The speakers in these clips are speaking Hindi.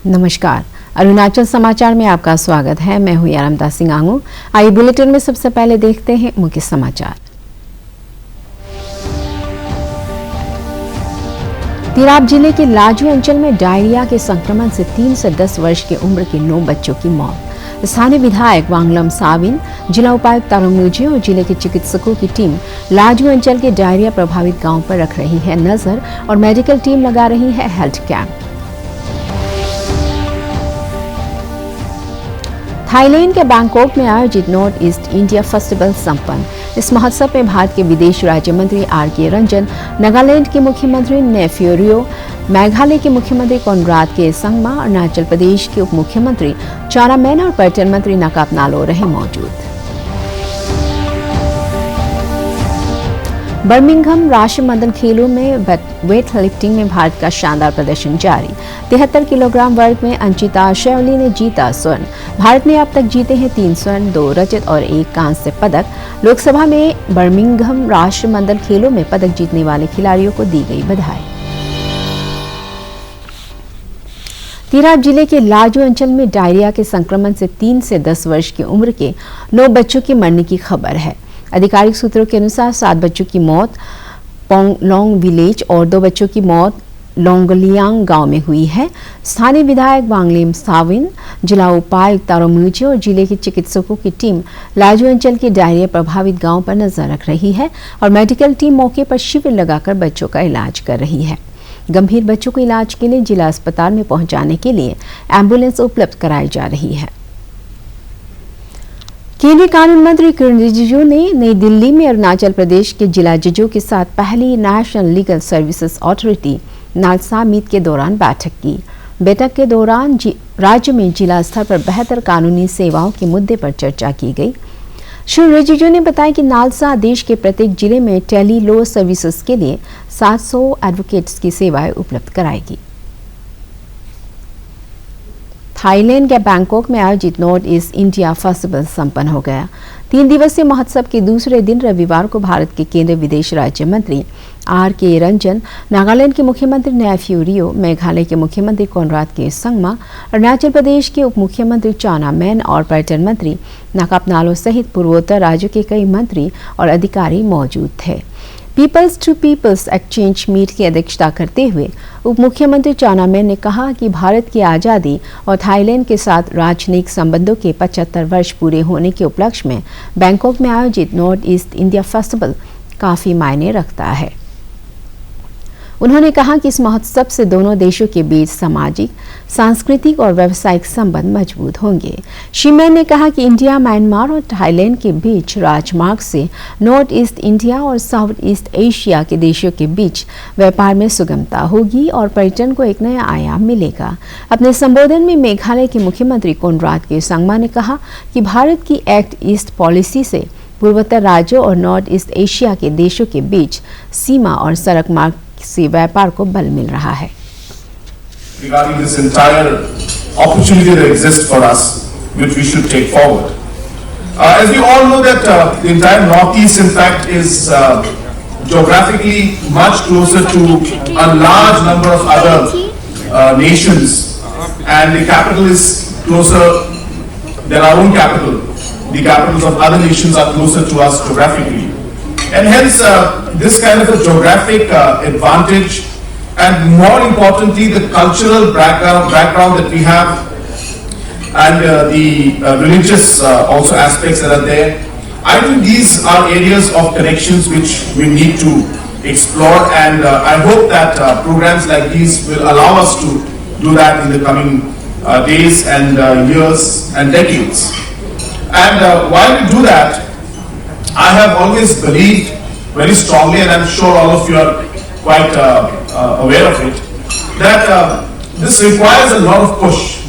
नमस्कार, अरुणाचल समाचार में आपका स्वागत है। मैं हूं यारमदा सिंह आंगू। आइए बुलेटिन में सबसे पहले देखते हैं मुख्य समाचार। तिराप जिले के लाजू अंचल में डायरिया के संक्रमण से 3 से 10 वर्ष की उम्र के 9 बच्चों की मौत। स्थानीय विधायक वांगलम साविन, जिला उपायुक्त तारोंग मुजे और जिले के चिकित्सकों की टीम लाजू अंचल के डायरिया प्रभावित गांव पर रख रही है नजर और मेडिकल टीम लगा रही है हेल्थ कैंप। थाईलैंड के बैंकॉक में आयोजित नॉर्थ ईस्ट इंडिया फेस्टिवल संपन्न। इस महोत्सव में भारत के विदेश राज्य मंत्री आर.के. रंजन, नागालैंड के मुख्यमंत्री नेफ्यू रियो, मेघालय के मुख्यमंत्री कोनराड के संगमा, अरुणाचल प्रदेश के उप मुख्यमंत्री चाउना मैन और पर्यटन मंत्री नाकाप नालो रहे मौजूद। बर्मिंघम राष्ट्रमंडल खेलों में वेट लिफ्टिंग में भारत का शानदार प्रदर्शन जारी। 73 किलोग्राम वर्ग में अंचिता शेवली ने जीता स्वर्ण। भारत ने अब तक जीते हैं 3 स्वर्ण, 2 रजत और 1 कांस्य पदक। लोकसभा में बर्मिंघम राष्ट्रमंडल खेलों में पदक जीतने वाले खिलाड़ियों को दी गई बधाई। तिराप जिले के लाजू अंचल में डायरिया के संक्रमण से 3 से 10 वर्ष की उम्र के 9 बच्चों के मरने की खबर है। आधिकारिक सूत्रों के अनुसार 7 बच्चों की मौत पोंगलोंग विलेज और 2 बच्चों की मौत लोंगलियांग गांव में हुई है। स्थानीय विधायक वांगलिम साविन, जिला उपायुक्त तारोंग मुजे और जिले के चिकित्सकों की टीम लाजू अंचल के डायरिया प्रभावित गांव पर नजर रख रही है और मेडिकल टीम मौके पर शिविर लगाकर बच्चों का इलाज कर रही है। गंभीर बच्चों को इलाज के लिए जिला अस्पताल में पहुंचाने के लिए एम्बुलेंस उपलब्ध कराई जा रही है। केंद्रीय कानून मंत्री किरण रिजिजू ने नई दिल्ली में अरुणाचल प्रदेश के जिला जजों के साथ पहली national legal services authority NALSA meet के दौरान बैठक की। बैठक के दौरान राज्य में जिला स्तर पर बेहतर कानूनी सेवाओं के मुद्दे पर चर्चा की गई। श्री रिजिजू ने बताया कि नालसा देश के प्रत्येक जिले में टेली लॉ सर्विसेज के लिए 700 एडवोकेट्स की सेवाएं उपलब्ध कराएगी। थाईलैंड के बैंकॉक में आयोजित नॉर्थ ईस्ट इंडिया फेस्टिवल संपन्न हो गया। 3 दिवसीय महोत्सव के दूसरे दिन रविवार को भारत के केंद्रीय विदेश राज्य मंत्री आर.के. रंजन, नागालैंड के मुख्यमंत्री नेफ्यू रियो, मेघालय के मुख्यमंत्री कोनराड के संगमा, अरुणाचल प्रदेश के उप मुख्यमंत्री चाउना मैन और पर्यटन मंत्री नाकाप नालो सहित पूर्वोत्तर राज्यों के कई मंत्री और अधिकारी मौजूद थे। Peoples to peoples exchange meet की अध्यक्षता करते हुए उप मुख्यमंत्री चाउना मैन ने कहा कि भारत की आज़ादी और थाईलैंड के साथ राजनयिक संबंधों के 75 वर्ष पूरे होने के उपलक्ष्य में बैंकॉक में आयोजित नॉर्थ ईस्ट इंडिया फेस्टिवल काफी मायने रखता है। उन्होंने कहा कि इस महोत्सव से दोनों देशों के बीच सामाजिक, सांस्कृतिक और व्यावसायिक संबंध मजबूत होंगे। श्री मैन ने कहा कि इंडिया, म्यांमार और थाईलैंड के बीच राजमार्ग से नॉर्थ ईस्ट इंडिया और साउथ ईस्ट एशिया के देशों के बीच व्यापार में सुगमता होगी और पर्यटन को एक नया आयाम मिलेगा। अपने संबोधन में मेघालय के मुख्यमंत्री कोनराड के संगमा ने कहा कि भारत की एक्ट ईस्ट पॉलिसी से पूर्वोत्तर राज्यों और नॉर्थ ईस्ट एशिया के देशों के बीच सीमा और सड़क मार्ग से व्यापार को बल मिल रहा है। Regarding this entire opportunity that exists for us, which we should take forward. As we all know that the entire Northeast, in fact, is geographically much closer to a large number of other nations, and the capital is closer than our own capital. The capitals of other nations are closer to us geographically. And hence, this kind of a geographic advantage, and more importantly, the cultural background that we have, and the religious also aspects that are there. I think these are areas of connections which we need to explore, and I hope that programs like these will allow us to do that in the coming days and years and decades. And while we do that, I have always believed very strongly, and I'm sure all of you are quite aware of it, that this requires a lot of push.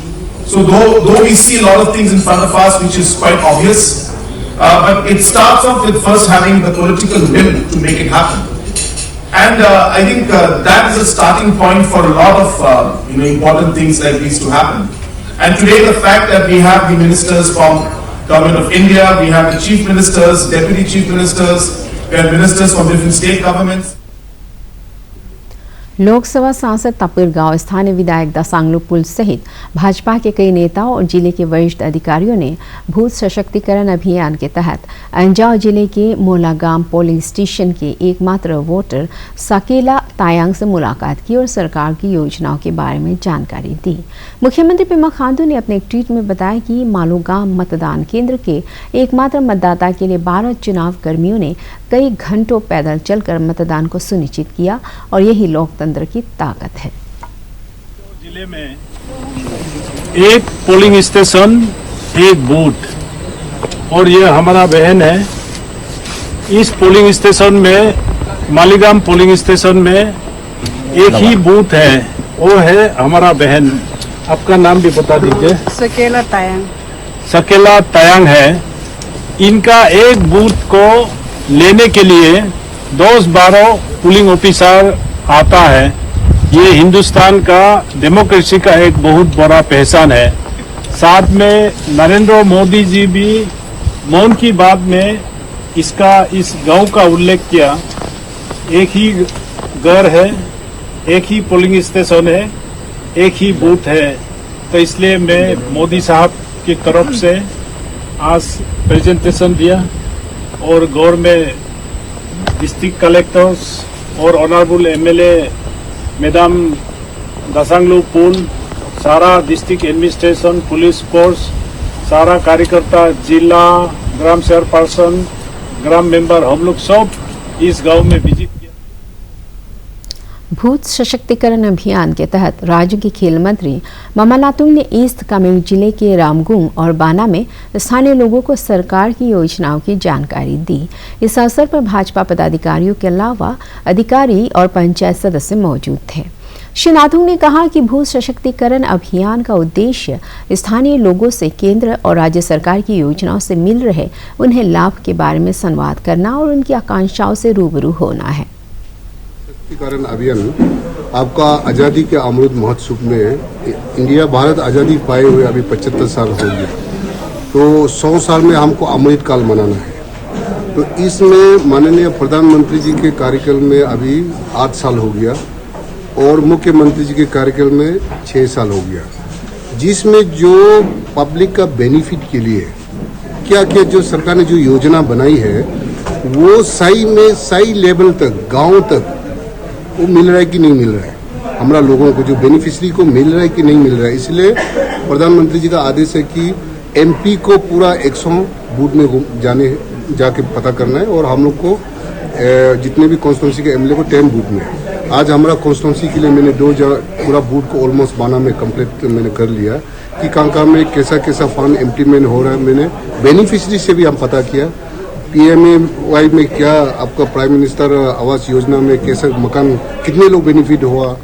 So though we see a lot of things in front of us which is quite obvious, but it starts off with first having the political will to make it happen. And I think that is a starting point for a lot of important things like these to happen. And today the fact that we have the ministers from Government of India, we have the chief ministers, deputy chief ministers, we have ministers from different state governments. Lok Sabha सांसद तपुर गांव स्थानीय विधायक दासांगलु पुल सहित भाजपा के कई नेताओं और जिले के वरिष्ठ अधिकारियों ने भूत सशक्तिकरण अभियान के तहत अंजाव जिले के मोलागाम पोलिंग स्टेशन के एकमात्र वोटर सकेला तायांग से मुलाकात की और सरकार की योजनाओं के बारे में जानकारी दी। मुख्यमंत्री पेमा खांडू ने अपने एक ट्वीट में बताया कि मालोगाम मतदान केंद्र के एकमात्र मतदाता के लिए 12 चुनाव कर्मियों ने कई घंटों पैदल चलकर मतदान को सुनिश्चित किया और यही लोकतंत्र की ताकत है। जिले में एक पोलिंग स्टेशन, एक बूथ और ये हमारा बहन है। इस पोलिंग स्टेशन में, मालीगाम पोलिंग स्टेशन में एक ही बूथ है, वो है हमारा बहन। आपका नाम भी बता दीजिए। सकेला तायांग। सकेला तायांग है। इनका एक बूथ को लेने के लिए 10-12 पोलिंग ऑफिसर आता है। ये हिंदुस्तान का डेमोक्रेसी का एक बहुत बड़ा पहचान है। साथ में नरेंद्र मोदी जी भी मन की बात में इस गांव का उल्लेख किया। एक ही घर है, एक ही पोलिंग स्टेशन है, एक ही बूथ है। तो इसलिए मैं मोदी साहब की तरफ से आज प्रेजेंटेशन दिया और गौर में डिस्ट्रिक्ट कलेक्टर्स और ऑनरेबल एमएलए मैडम दासांगलु पुल, सारा डिस्ट्रिक्ट एडमिनिस्ट्रेशन, पुलिस फोर्स, सारा कार्यकर्ता, जिला, ग्राम चेयरपर्सन, ग्राम मेंबर, हम लोग सब इस गांव में विजिट किया। भूत सशक्तिकरण अभियान के तहत राज्य के खेल मंत्री मामा नातुंग ने ईस्ट कामेंग जिले के रामगुंग और बाना में स्थानीय लोगों को सरकार की योजनाओं की जानकारी दी। इस अवसर पर भाजपा पदाधिकारियों के अलावा अधिकारी और पंचायत सदस्य मौजूद थे। श्री नातुंग ने कहा कि भूत सशक्तिकरण अभियान का उद्देश्य स्थानीय लोगों से केंद्र और राज्य सरकार की योजनाओं से मिल रहे उन्हें लाभ के बारे में संवाद करना और उनकी आकांक्षाओं से रूबरू होना है। सशक्तिकरण अभियान आपका आज़ादी के अमृत महोत्सव में इंडिया भारत आज़ादी पाए हुए अभी 75 साल हो गया, तो 100 साल में हमको अमृत काल मनाना है। तो इसमें माननीय प्रधानमंत्री जी के कार्यकाल में अभी 8 साल हो गया और मुख्यमंत्री जी के कार्यकाल में 6 साल हो गया, जिसमें जो पब्लिक का बेनिफिट के लिए क्या क्या जो सरकार ने जो योजना बनाई है वो सही लेवल तक, गांव तक वो मिल रहा है कि नहीं मिल रहा है, हमारा लोगों को जो बेनिफिशियरी को मिल रहा है कि नहीं मिल रहा है। इसलिए प्रधानमंत्री जी का आदेश है कि एमपी को पूरा 100 बूथ में जाके पता करना है और हम लोग को जितने भी कॉन्स्टिट्यूंसी के एमएलए को 10 बूथ में। आज हमारा कॉन्स्टिट्यूंसी के लिए मैंने 2 पूरा बूथ को ऑलमोस्ट बाना में कंप्लीट मैंने कर लिया कि कहाँ में कैसा फंड इम्प्लीमेंट हो रहा है। मैंने बेनिफिशियरी से भी हम पता किया, PMAY में क्या आपका प्राइम मिनिस्टर आवास योजना में कैसे मकान कितने लोग बेनिफिट हुआ।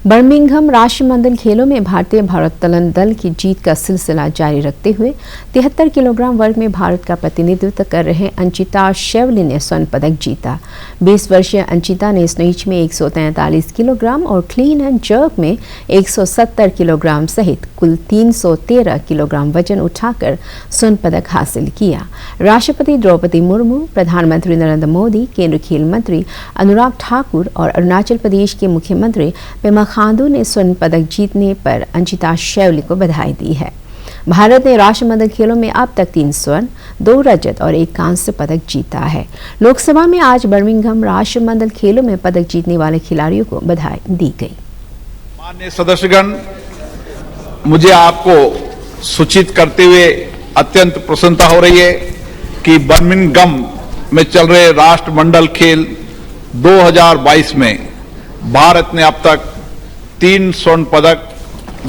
बर्मिंघम राष्ट्रमंडल खेलों में भारतीय भारोत्तोलन दल की जीत का सिलसिला जारी रखते हुए 73 किलोग्राम वर्ग में भारत का प्रतिनिधित्व कर रहे अंचिता शेवली ने स्वर्ण पदक जीता। 20 वर्षीय अंचिता ने स्नेच में 143 किलोग्राम और क्लीन एंड जर्क में 170 किलोग्राम सहित कुल 313 किलोग्राम वजन उठाकर स्वर्ण पदक हासिल किया। राष्ट्रपति द्रौपदी मुर्मू, प्रधानमंत्री नरेंद्र मोदी, केंद्रीय खेल मंत्री अनुराग ठाकुर और अरुणाचल प्रदेश के मुख्यमंत्री पेमा खांडू ने स्वर्ण पदक जीतने पर अंचिता शेवली को बधाई दी है। भारत ने राष्ट्रमंडल खेलों में अब तक 3 स्वर्ण, 2 रजत और 1 कांस्य पदक जीता है। लोकसभा में आज बर्मिंघम राष्ट्रमंडल खेलों में पदक जीतने वाले खिलाड़ियों को बधाई दी गई। माननीय सदस्यगण, मुझे आपको सूचित करते हुए अत्यंत प्रसन्नता हो रही है कि बर्मिंघम में चल रहे राष्ट्रमंडल खेल 2022 में भारत ने अब तक 3 स्वर्ण पदक,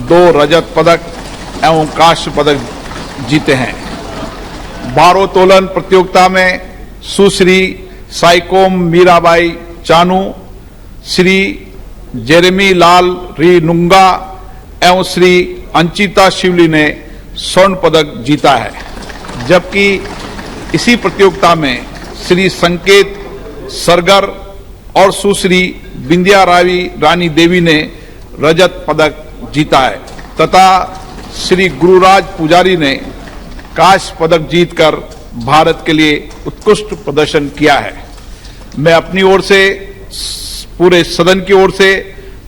2 रजत पदक एवं कांस्य पदक जीते हैं। भारोत्तोलन प्रतियोगिता में सुश्री साइकोम मीराबाई चानू, श्री जेरेमी लाल रीनुंगा एवं श्री अंचिता शिवली ने स्वर्ण पदक जीता है, जबकि इसी प्रतियोगिता में श्री संकेत सरगर और सुश्री बिंदिया रानी देवी ने रजत पदक जीता है तथा श्री गुरुराज पुजारी ने कांस्य पदक जीतकर भारत के लिए उत्कृष्ट प्रदर्शन किया है। मैं अपनी ओर से पूरे सदन की ओर से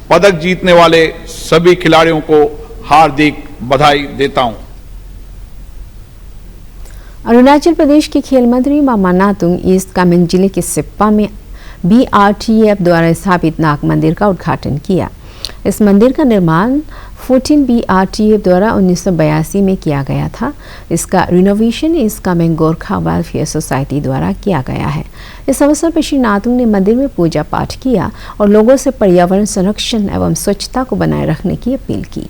पदक जीतने वाले सभी खिलाड़ियों को हार्दिक बधाई देता हूं। अरुणाचल प्रदेश के खेल मंत्री मामा नातुंग ईस्ट कामेंग जिले के सिप्पा में BRTF द्वारा स्थापित नाग मंदिर का उद्घाटन किया। इस मंदिर का निर्माण 14 BRTF द्वारा 1982 में किया गया था। इसका renovation east Kameng Gorkha welfare society द्वारा किया गया है। इस अवसर पर श्री नातुंग ने मंदिर में पूजा पाठ किया और लोगों से पर्यावरण संरक्षण एवं स्वच्छता को बनाए रखने की अपील की।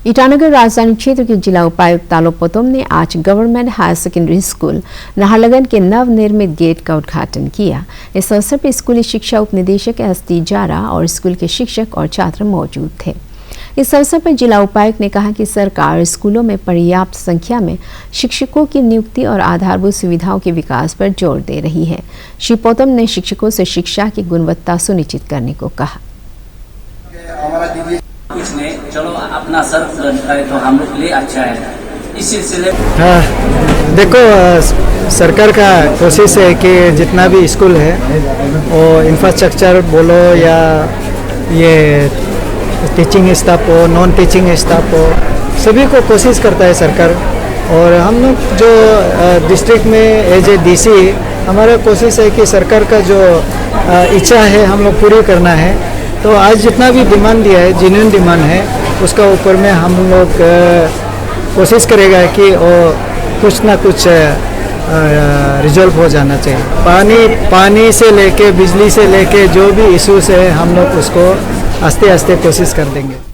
ईटानगर राजधानी क्षेत्र के जिला उपायुक्त तालो पोतोम ने आज government higher secondary school Naharlagun के नवनिर्मित गेट का उद्घाटन किया। इस अवसर पर स्कूली शिक्षा उपनिदेशक ST जारा और स्कूल के शिक्षक और छात्र मौजूद थे। इस अवसर पर जिला उपायुक्त ने कहा कि सरकार स्कूलों में पर्याप्त संख्या में शिक्षकों की नियुक्ति और आधारभूत सुविधाओं के विकास पर जोर दे रही है। श्री पोतोम ने शिक्षकों से शिक्षा की गुणवत्ता सुनिश्चित करने को कहा। कुछ नहीं, चलो अपना सर बुलंद करे तो हम लोग के लिए अच्छा है। इस सिलसिले देखो, सरकार का कोशिश है कि जितना भी स्कूल है वो इंफ्रास्ट्रक्चर बोलो या ये टीचिंग स्टाफ हो, नॉन टीचिंग स्टाफ हो, सभी को कोशिश करता है सरकार। और हम लोग जो डिस्ट्रिक्ट में एज ए DC हमारा कोशिश है कि सरकार का जो इच्छा है हम लोग पूरी करना है। तो आज जितना भी डिमांड दिया है, जेन्युइन डिमांड है, उसका ऊपर में हम लोग कोशिश करेगा कि वो कुछ ना कुछ रिजॉल्व हो जाना चाहिए। पानी से लेके बिजली से लेके जो भी इश्यूज है हम लोग उसको आस्ते आस्ते कोशिश कर देंगे।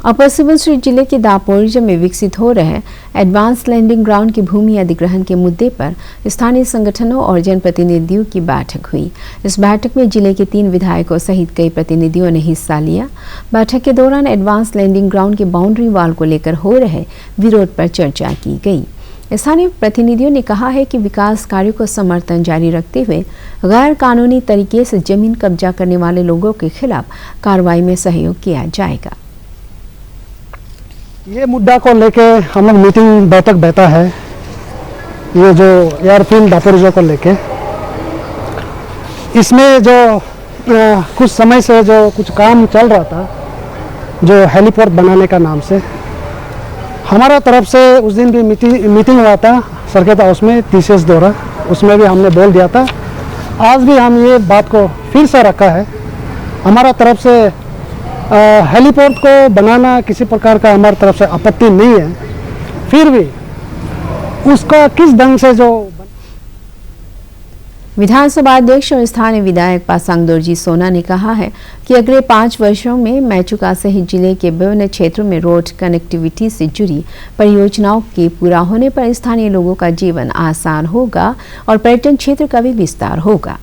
अपर सुबनसिरी जिले के दापोरिजो में विकसित हो रहे एडवांस लैंडिंग ग्राउंड की भूमि अधिग्रहण के मुद्दे पर स्थानीय संगठनों और जनप्रतिनिधियों की बैठक हुई। इस बैठक में जिले के 3 विधायकों सहित कई प्रतिनिधियों ने हिस्सा लिया। बैठक के दौरान एडवांस लैंडिंग ग्राउंड के बाउंड्री वॉल को लेकर हो रहे विरोध पर चर्चा की गई। स्थानीय प्रतिनिधियों ने कहा है कि विकास कार्यों को समर्थन जारी रखते हुए गैर कानूनी तरीके से जमीन कब्जा करने वाले लोगों के खिलाफ कार्रवाई में सहयोग किया जाएगा। ये मुद्दा को लेके हम लोग मीटिंग बैठक बैठा है, ये जो एयरफील्ड दापोरिजो को लेके। इसमें जो कुछ समय से जो कुछ काम चल रहा था, जो हेलीपोर्ट बनाने का नाम से, हमारा तरफ से उस दिन भी मीटिंग हुआ था सर्किट हाउस में TCS द्वारा, उसमें भी हमने बोल दिया था। आज भी हम ये बात को फिर से रखा है। हमारा तरफ से हेलीपोर्ट को बनाना किसी प्रकार का हमारी तरफ से आपत्ति नहीं है, फिर भी उसका किस ढंग से जो विधानसभा अध्यक्ष और स्थानीय विधायक पासांग दोरजी सोना ने कहा है कि अगले 5 वर्षों में मेचुका सहित जिले के विभिन्न क्षेत्रों में रोड कनेक्टिविटी से जुड़ी परियोजनाओं के पूरा होने पर स्थानीय लोगों का जीवन आसान होगा और पर्यटन क्षेत्र का भी विस्तार होगा।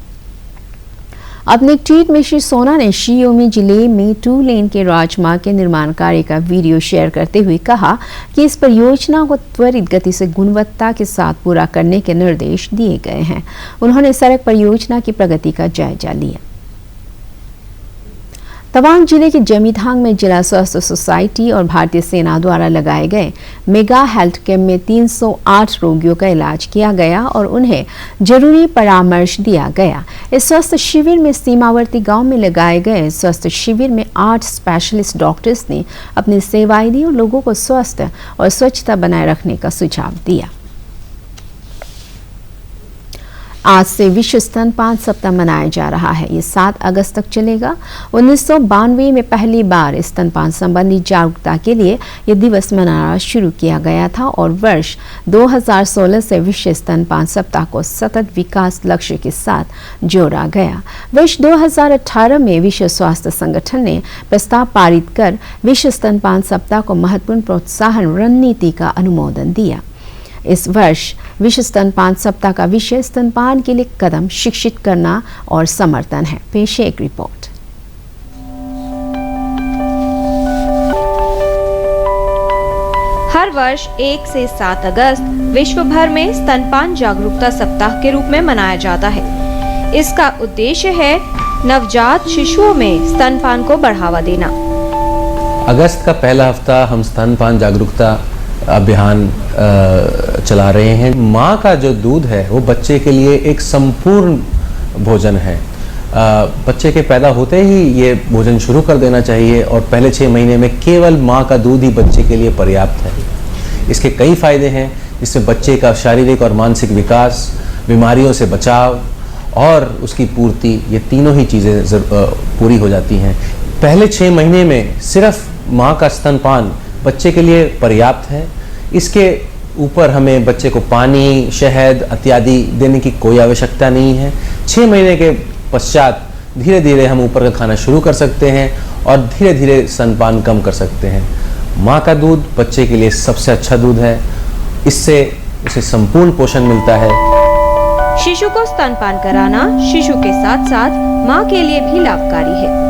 अपने एक ट्वीट में श्री सोना ने शियोमी जिले में 2 लेन के राजमार्ग के निर्माण कार्य का वीडियो शेयर करते हुए कहा कि इस परियोजना को त्वरित गति से गुणवत्ता के साथ पूरा करने के निर्देश दिए गए हैं। उन्होंने सड़क परियोजना की प्रगति का जायजा लिया। तवांग जिले के जमीथांग में जिला स्वास्थ्य सोसाइटी और भारतीय सेना द्वारा लगाए गए मेगा हेल्थ कैंप में 308 रोगियों का इलाज किया गया और उन्हें जरूरी परामर्श दिया गया। इस स्वास्थ्य शिविर में सीमावर्ती गांव में लगाए गए स्वास्थ्य शिविर में 8 स्पेशलिस्ट डॉक्टर्स ने अपनी सेवाएं दी और लोगों को स्वस्थ और स्वच्छता बनाए रखने का सुझाव दिया। आज से विश्व स्तनपान सप्ताह मनाया जा रहा है। ये 7 अगस्त तक चलेगा। 1992 में पहली बार स्तनपान संबंधी जागरूकता के लिए यह दिवस मनाना शुरू किया गया था और वर्ष 2016 से विश्व स्तनपान सप्ताह को सतत विकास लक्ष्य के साथ जोड़ा गया। वर्ष 2018 में विश्व स्वास्थ्य संगठन ने प्रस्ताव पारित कर विश्व स्तनपान सप्ताह को महत्वपूर्ण प्रोत्साहन रणनीति का अनुमोदन दिया। इस वर्ष विश्व स्तनपान सप्ताह का विषय स्तनपान के लिए कदम शिक्षित करना और समर्थन है। पेश है एक रिपोर्ट। हर वर्ष 1 से 7 अगस्त विश्व भर में स्तनपान जागरूकता सप्ताह के रूप में मनाया जाता है। इसका उद्देश्य है नवजात शिशुओं में स्तनपान को बढ़ावा देना। अगस्त का पहला हफ्ता हम स्तनपान जागरूकता अभियान चला रहे हैं। माँ का जो दूध है वो बच्चे के लिए एक संपूर्ण भोजन है। बच्चे के पैदा होते ही ये भोजन शुरू कर देना चाहिए और पहले 6 महीने में केवल माँ का दूध ही बच्चे के लिए पर्याप्त है। इसके कई फायदे हैं, जिसमें बच्चे का शारीरिक और मानसिक विकास, बीमारियों से बचाव और उसकी पूर्ति, ये तीनों ही चीज़ें पूरी हो जाती हैं। पहले 6 महीने में सिर्फ माँ का स्तनपान बच्चे के लिए पर्याप्त है। इसके ऊपर हमें बच्चे को पानी, शहद इत्यादि देने की कोई आवश्यकता नहीं है। 6 महीने के पश्चात धीरे धीरे हम ऊपर का खाना शुरू कर सकते हैं और धीरे धीरे स्तनपान कम कर सकते हैं। माँ का दूध बच्चे के लिए सबसे अच्छा दूध है, इससे उसे संपूर्ण पोषण मिलता है। शिशु को स्तनपान कराना शिशु के साथ साथ माँ के लिए भी लाभकारी है।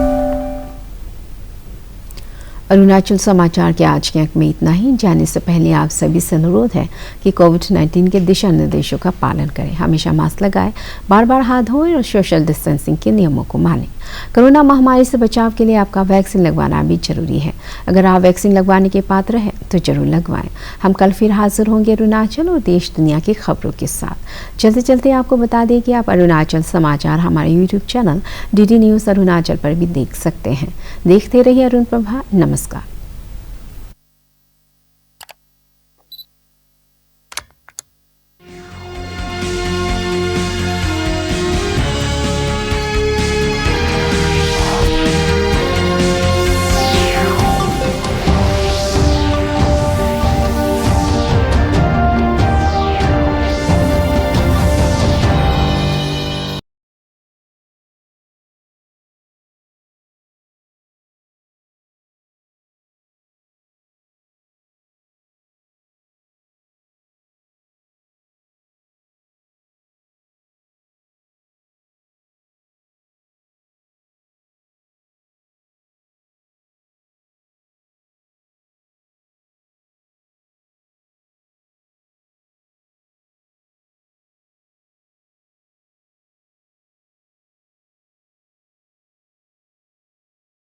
अरुणाचल समाचार के आज के अंक में इतना ही। जाने से पहले आप सभी से अनुरोध है कि कोविड-19 के दिशा निर्देशों का पालन करें, हमेशा मास्क लगाएं, बार बार हाथ धोएं और सोशल डिस्टेंसिंग के नियमों को मानें। कोरोना महामारी से बचाव के लिए आपका वैक्सीन लगवाना भी जरूरी है। अगर आप वैक्सीन लगवाने के पात्र हैं तो जरूर लगवाएं। हम कल फिर हाजिर होंगे अरुणाचल और देश दुनिया की खबरों के साथ। चलते चलते आपको बता दें कि आप अरुणाचल समाचार हमारे YouTube channel DD news Arunachal पर भी देख सकते हैं। देखते रहिए अरुण प्रभा। नमस्कार।